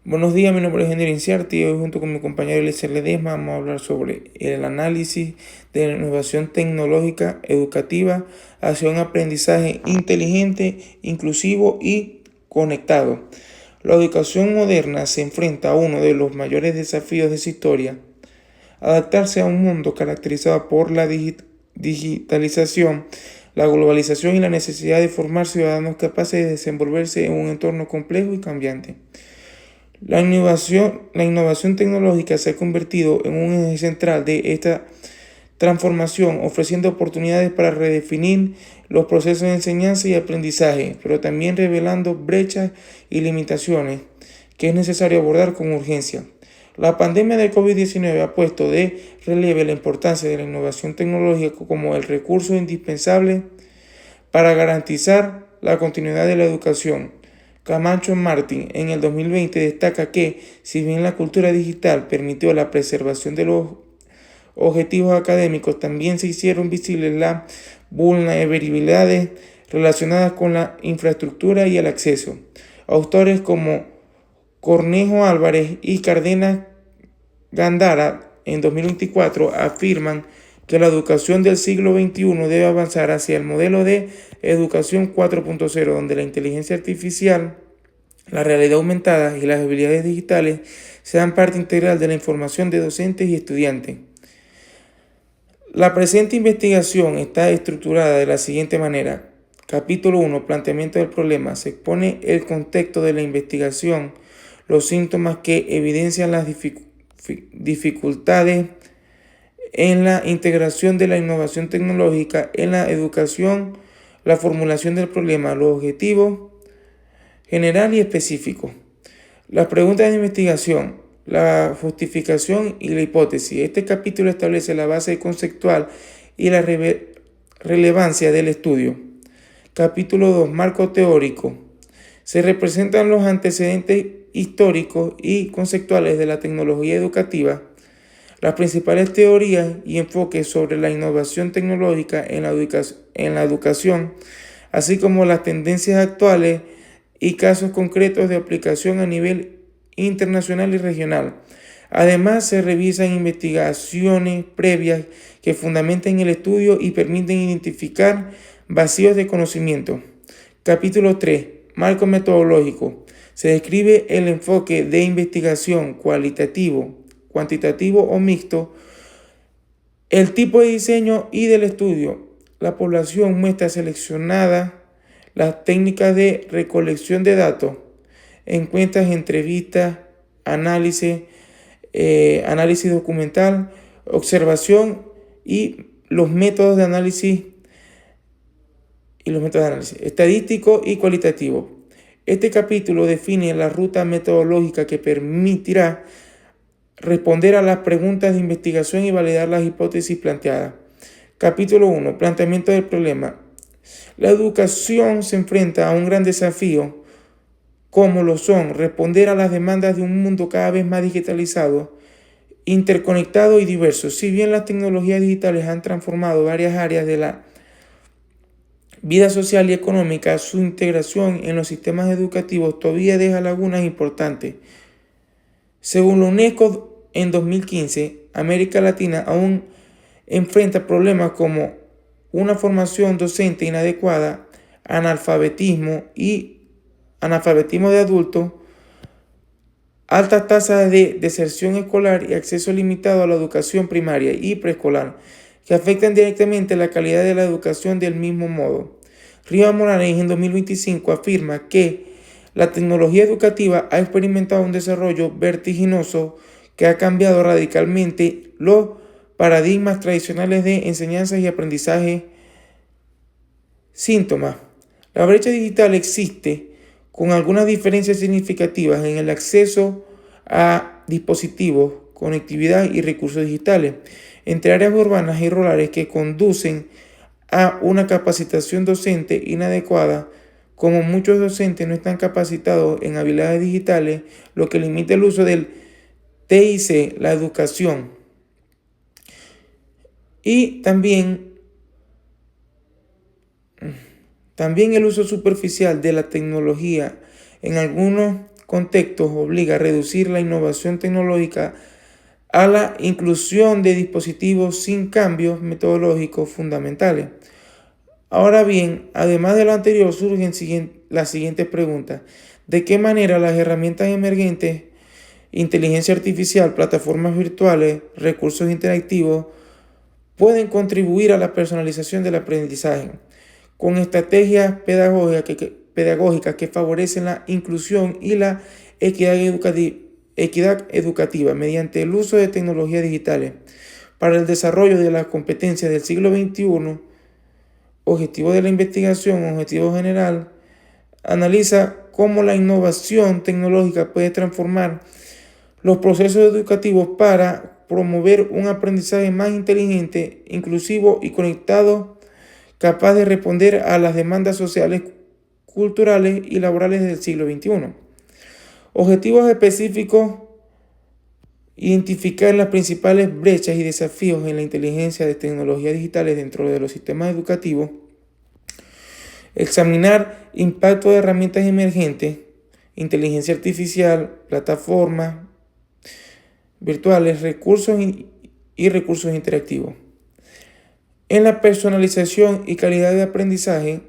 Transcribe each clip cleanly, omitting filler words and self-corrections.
Buenos días, mi nombre es Henry Inciarti y hoy junto con mi compañero Eliezer Ledesma vamos a hablar sobre el análisis de la innovación tecnológica educativa hacia un aprendizaje inteligente, inclusivo y conectado. La educación moderna se enfrenta a uno de los mayores desafíos de su historia: adaptarse a un mundo caracterizado por la digitalización, la globalización y la necesidad de formar ciudadanos capaces de desenvolverse en un entorno complejo y cambiante. La innovación tecnológica se ha convertido en un eje central de esta transformación, ofreciendo oportunidades para redefinir los procesos de enseñanza y aprendizaje, pero también revelando brechas y limitaciones que es necesario abordar con urgencia. La pandemia de COVID-19 ha puesto de relieve la importancia de la innovación tecnológica como el recurso indispensable para garantizar la continuidad de la educación. Camacho Martín en el 2020 destaca que, si bien la cultura digital permitió la preservación de los objetivos académicos, también se hicieron visibles las vulnerabilidades relacionadas con la infraestructura y el acceso. Autores como Cornejo Álvarez y Cárdenas Gándara en 2024 afirman que la educación del siglo XXI debe avanzar hacia el modelo de educación 4.0, donde la inteligencia artificial, la realidad aumentada y las habilidades digitales sean parte integral de la información de docentes y estudiantes. La presente investigación está estructurada de la siguiente manera. Capítulo 1. Planteamiento del problema. Se expone el contexto de la investigación, los síntomas que evidencian las dificultades en la integración de la innovación tecnológica en la educación, la formulación del problema, los objetivos general y específico. Las preguntas de investigación, la justificación y la hipótesis. Este capítulo establece la base conceptual y la relevancia del estudio. Capítulo 2. Marco teórico. Se representan los antecedentes históricos y conceptuales de la tecnología educativa, las principales teorías y enfoques sobre la innovación tecnológica en la educación, así como las tendencias actuales y casos concretos de aplicación a nivel internacional y regional. Además, se revisan investigaciones previas que fundamenten el estudio y permiten identificar vacíos de conocimiento. Capítulo 3. Marco metodológico. Se describe el enfoque de investigación cualitativo, cuantitativo o mixto, el tipo de diseño y del estudio, la población muestra seleccionada, las técnicas de recolección de datos, encuestas, entrevistas, análisis documental, observación y los métodos de análisis estadístico y cualitativo. Este capítulo define la ruta metodológica que permitirá responder a las preguntas de investigación y validar las hipótesis planteadas. Capítulo 1. Planteamiento del problema. La educación se enfrenta a un gran desafío, como lo son responder a las demandas de un mundo cada vez más digitalizado, interconectado y diverso. Si bien las tecnologías digitales han transformado varias áreas de la vida social y económica, su integración en los sistemas educativos todavía deja lagunas importantes. Según la UNESCO, en 2015, América Latina aún enfrenta problemas como una formación docente inadecuada, analfabetismo de adultos, altas tasas de deserción escolar y acceso limitado a la educación primaria y preescolar, que afectan directamente la calidad de la educación del mismo modo. Rivas Morales en 2025 afirma que la tecnología educativa ha experimentado un desarrollo vertiginoso que ha cambiado radicalmente los paradigmas tradicionales de enseñanza y aprendizaje. Síntomas. La brecha digital existe con algunas diferencias significativas en el acceso a dispositivos, conectividad y recursos digitales entre áreas urbanas y rurales que conducen a una capacitación docente inadecuada. Como muchos docentes no están capacitados en habilidades digitales, lo que limita el uso del TIC, la educación. Y también el uso superficial de la tecnología en algunos contextos obliga a reducir la innovación tecnológica a la inclusión de dispositivos sin cambios metodológicos fundamentales. Ahora bien, además de lo anterior, surgen las siguientes preguntas. ¿De qué manera las herramientas emergentes, inteligencia artificial, plataformas virtuales, recursos interactivos, pueden contribuir a la personalización del aprendizaje con estrategias pedagógicas que favorecen la inclusión y la equidad educativa mediante el uso de tecnologías digitales para el desarrollo de las competencias del siglo XXI? Objetivo de la investigación, objetivo general, analiza cómo la innovación tecnológica puede transformar los procesos educativos para promover un aprendizaje más inteligente, inclusivo y conectado, capaz de responder a las demandas sociales, culturales y laborales del siglo XXI. Objetivos específicos: identificar las principales brechas y desafíos en la inteligencia de tecnologías digitales dentro de los sistemas educativos, examinar impacto de herramientas emergentes, inteligencia artificial, plataformas virtuales, recursos y recursos interactivos. En la personalización y calidad de aprendizaje,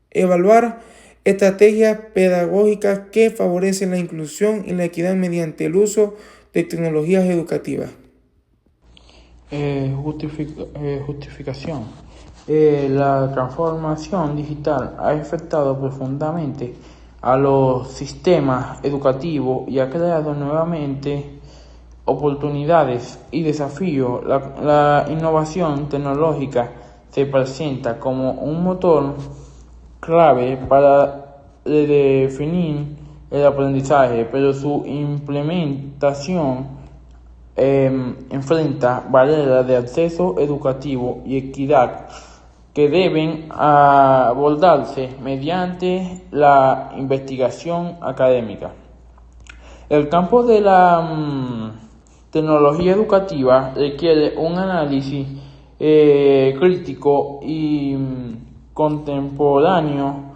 evaluar estrategias pedagógicas que favorecen la inclusión y la equidad mediante el uso de tecnologías educativas. Justificación. La transformación digital ha afectado profundamente a los sistemas educativos y ha creado nuevamente oportunidades y desafíos. La innovación tecnológica se presenta como un motor clave para definir el aprendizaje, pero su implementación enfrenta barreras de acceso educativo y equidad que deben abordarse mediante la investigación académica. El campo de la tecnología educativa requiere un análisis crítico y contemporáneo.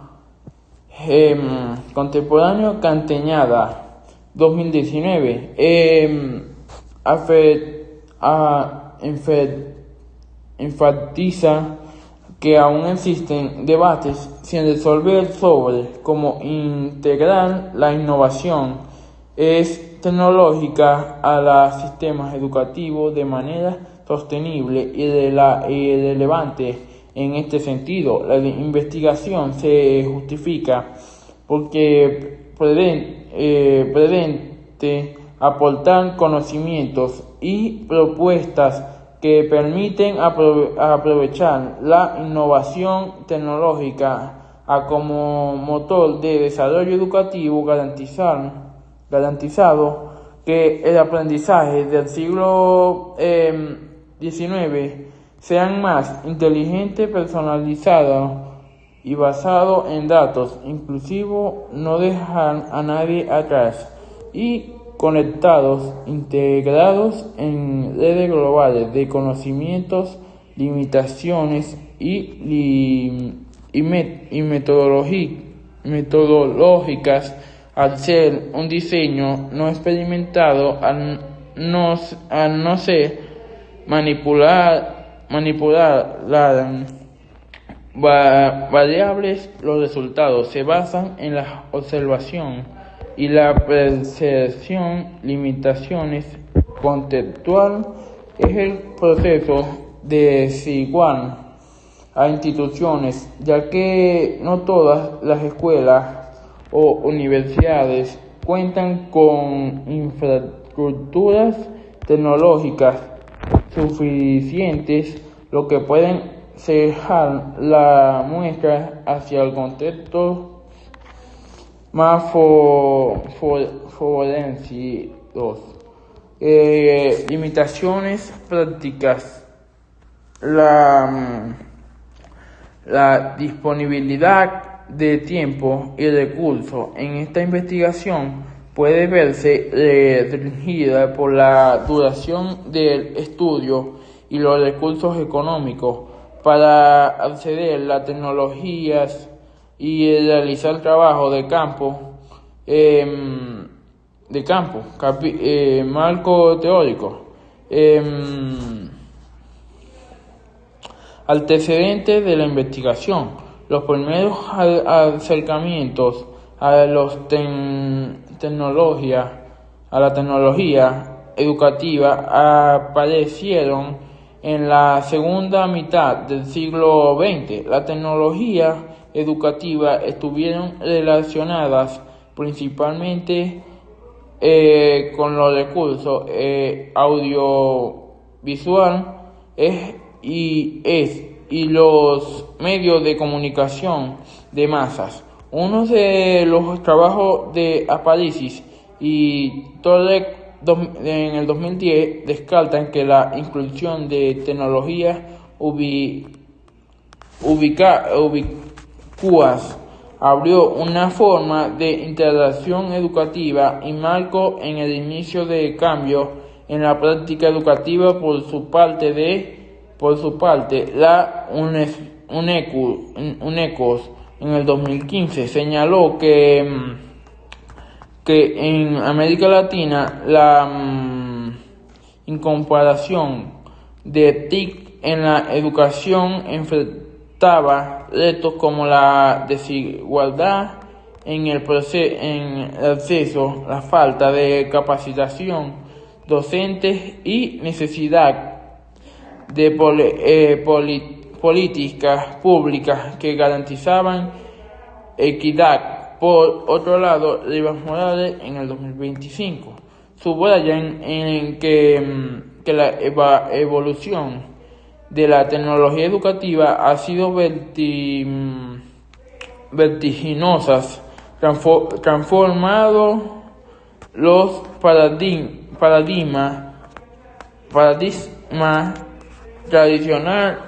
Canteñada 2019 enfatiza que aún existen debates sin resolver sobre cómo integrar la innovación tecnológica a los sistemas educativos de manera sostenible y relevante. En este sentido, la investigación se justifica porque pretende aportar conocimientos y propuestas que permiten aprovechar la innovación tecnológica como motor de desarrollo educativo, garantizado que el aprendizaje del siglo XIX sean más inteligente, personalizado y basado en datos, inclusivo, no dejar a nadie atrás y conectados, integrados en redes globales de conocimientos, limitaciones y metodológicas. Al ser un diseño no experimentado, al no ser manipular las variables, los resultados se basan en la observación y la percepción. Limitaciones contextual es el proceso desigual a instituciones, ya que no todas las escuelas o universidades cuentan con infraestructuras tecnológicas suficientes, lo que pueden cejar la muestra hacia el contexto más favorecidos. Limitaciones prácticas. La disponibilidad de tiempo y recursos en esta investigación puede verse restringida por la duración del estudio y los recursos económicos para acceder a las tecnologías y realizar trabajo de campo. de campo, marco teórico. Antecedentes de la investigación. Los primeros acercamientos a la tecnología educativa aparecieron en la segunda mitad del siglo XX. La tecnología educativa estuvieron relacionadas principalmente con los recursos audiovisual y los medios de comunicación de masas. Uno de los trabajos de Aparici y Torres en el 2010 descartan que la inclusión de tecnologías ubicuas abrió una forma de interacción educativa y marcó en el inicio de cambio en la práctica educativa. Por su parte, la UNECOS en el 2015 señaló que en América Latina la incorporación de TIC en la educación enfrentaba retos como la desigualdad en el acceso, la falta de capacitación docente y necesidad de políticas públicas que garantizaban equidad. Por otro lado, Rivas Morales en el 2025 subrayan en que la evolución de la tecnología educativa ha sido vertiginosa, transformado los paradigmas tradicional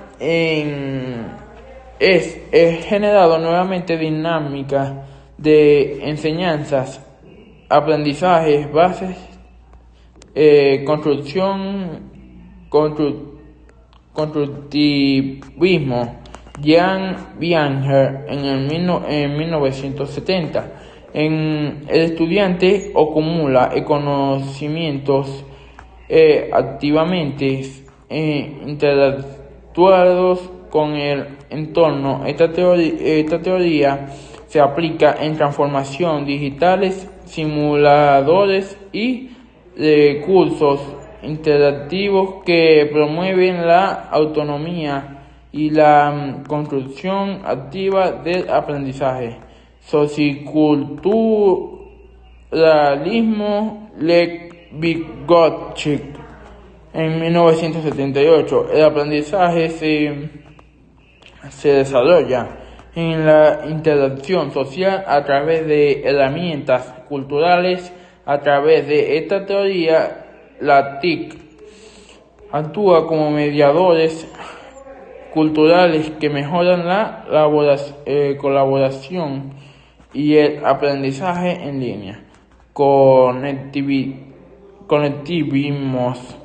es generado nuevamente dinámicas de enseñanzas, aprendizajes, bases, constructivismo. Jean Piaget en 1970. El estudiante acumula conocimientos activamente interactuados con el entorno. Esta teoría se aplica en transformación digitales, simuladores y recursos interactivos que promueven la autonomía y la construcción activa del aprendizaje. Socioculturalismo, Vygotsky en 1978. El aprendizaje se desarrolla en la interacción social a través de herramientas culturales. A través de esta teoría, la TIC actúa como mediadores culturales que mejoran la colaboración y el aprendizaje en línea. Conectivismos,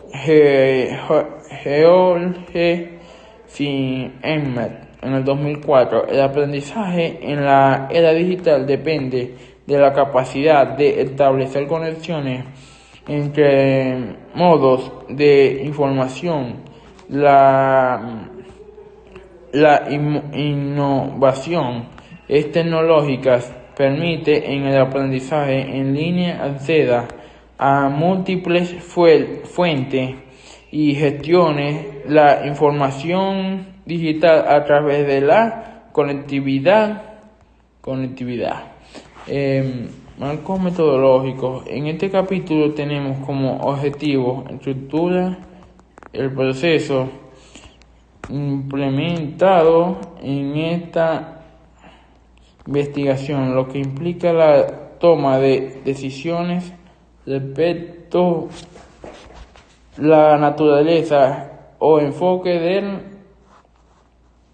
George Siemens en el 2004. El aprendizaje en la era digital depende de la capacidad de establecer conexiones entre modos de información. La innovación tecnológica permite en el aprendizaje en línea acceder a múltiples fuentes y gestione la información digital a través de la conectividad. Marcos metodológicos. En este capítulo tenemos como objetivo estructura el proceso implementado en esta investigación, lo que implica la toma de decisiones respecto a la naturaleza o enfoque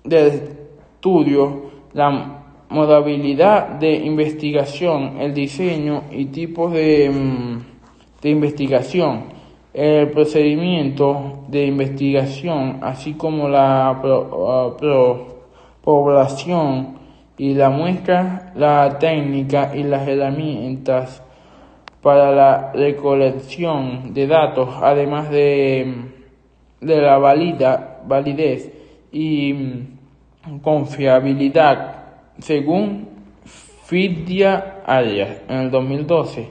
del estudio, la modalidad de investigación, el diseño y tipos de investigación, el procedimiento de investigación, así como la población y la muestra, la técnica y las herramientas para la recolección de datos, además de la validez y confiabilidad, según Fidia Arias en el 2012.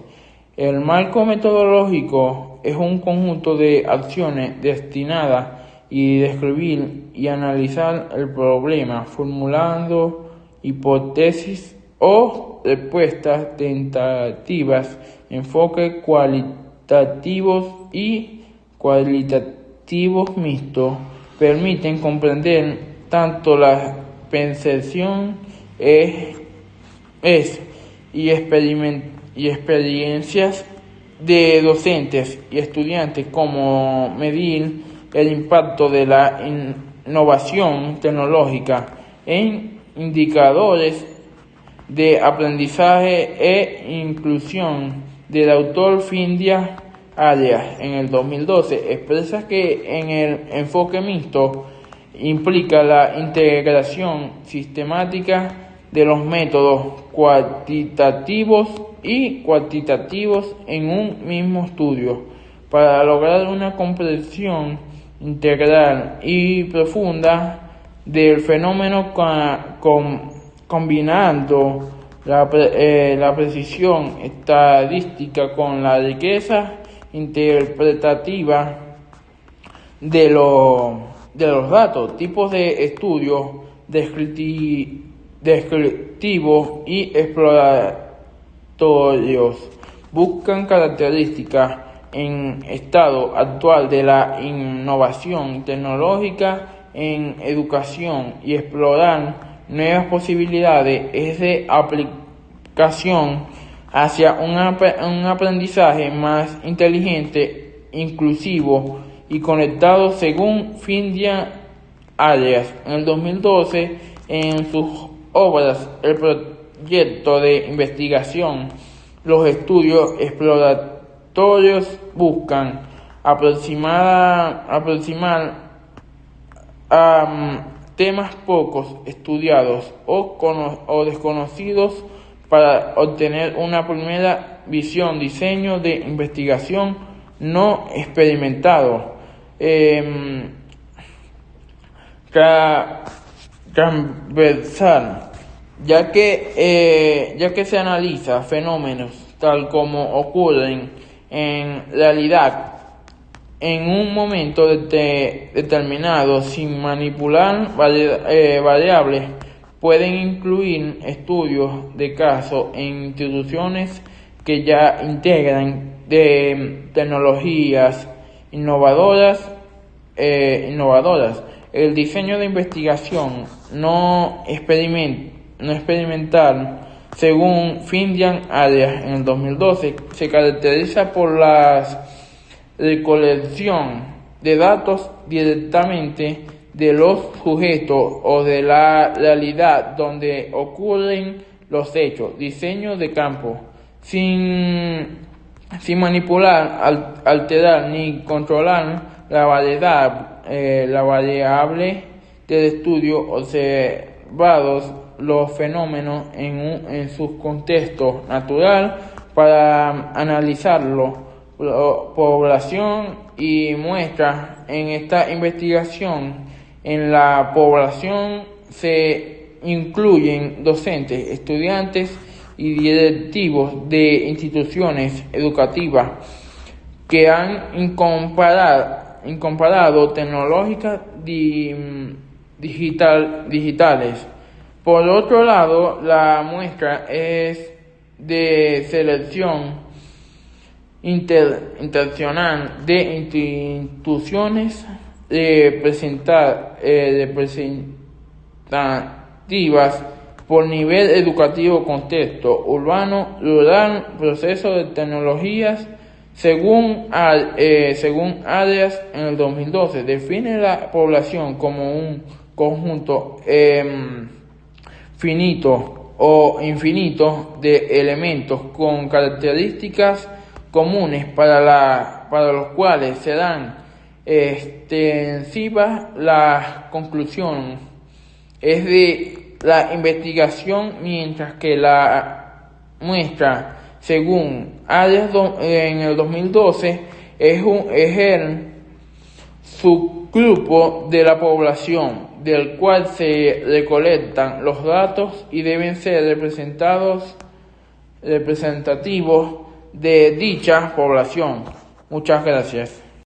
El marco metodológico es un conjunto de acciones destinadas a describir y analizar el problema, formulando hipótesis o respuestas tentativas, enfoques cualitativos y cualitativos mixtos, permiten comprender tanto la percepción y experiencias de docentes y estudiantes, como medir el impacto de la innovación tecnológica en indicadores de aprendizaje e inclusión. Del autor Fidia Arias en el 2012 expresa que en el enfoque mixto implica la integración sistemática de los métodos cuantitativos y cualitativos en un mismo estudio para lograr una comprensión integral y profunda del fenómeno, combinando la precisión estadística con la riqueza interpretativa de los datos. Tipos de estudios descriptivos y exploratorios buscan características en estado actual de la innovación tecnológica en educación y explorar nuevas posibilidades de aplicación hacia un aprendizaje más inteligente, inclusivo y conectado, según Fidia Arias en el 2012 en sus obras El proyecto de investigación. Los estudios exploratorios buscan aproximar a temas pocos estudiados o desconocidos para obtener una primera visión, diseño de investigación no experimentado, transversal, ya que se analiza fenómenos tal como ocurren en realidad en un momento determinado sin manipular variables. Pueden incluir estudios de caso en instituciones que ya integran tecnologías innovadoras. El diseño de investigación no experimental, según Fidia Arias en el 2012, se caracteriza por la recolección de datos directamente de los sujetos o de la realidad donde ocurren los hechos, diseño de campo, sin manipular, alterar ni controlar la variable del estudio, observados los fenómenos en su contexto natural para analizarlo, población y muestra. En esta investigación en la población se incluyen docentes, estudiantes y directivos de instituciones educativas que han incomparado tecnológicas digitales. Por otro lado, la muestra es de selección internacional de instituciones representativas por nivel educativo, contexto urbano, rural, proceso de tecnologías. Según Arias en el 2012, define la población como un conjunto finito o infinito de elementos con características comunes para los cuales serán extensivas. La conclusión es de la investigación, mientras que la muestra, según ADES en el 2012, es el subgrupo de la población del cual se recolectan los datos y deben ser representativos de dicha población. Muchas gracias.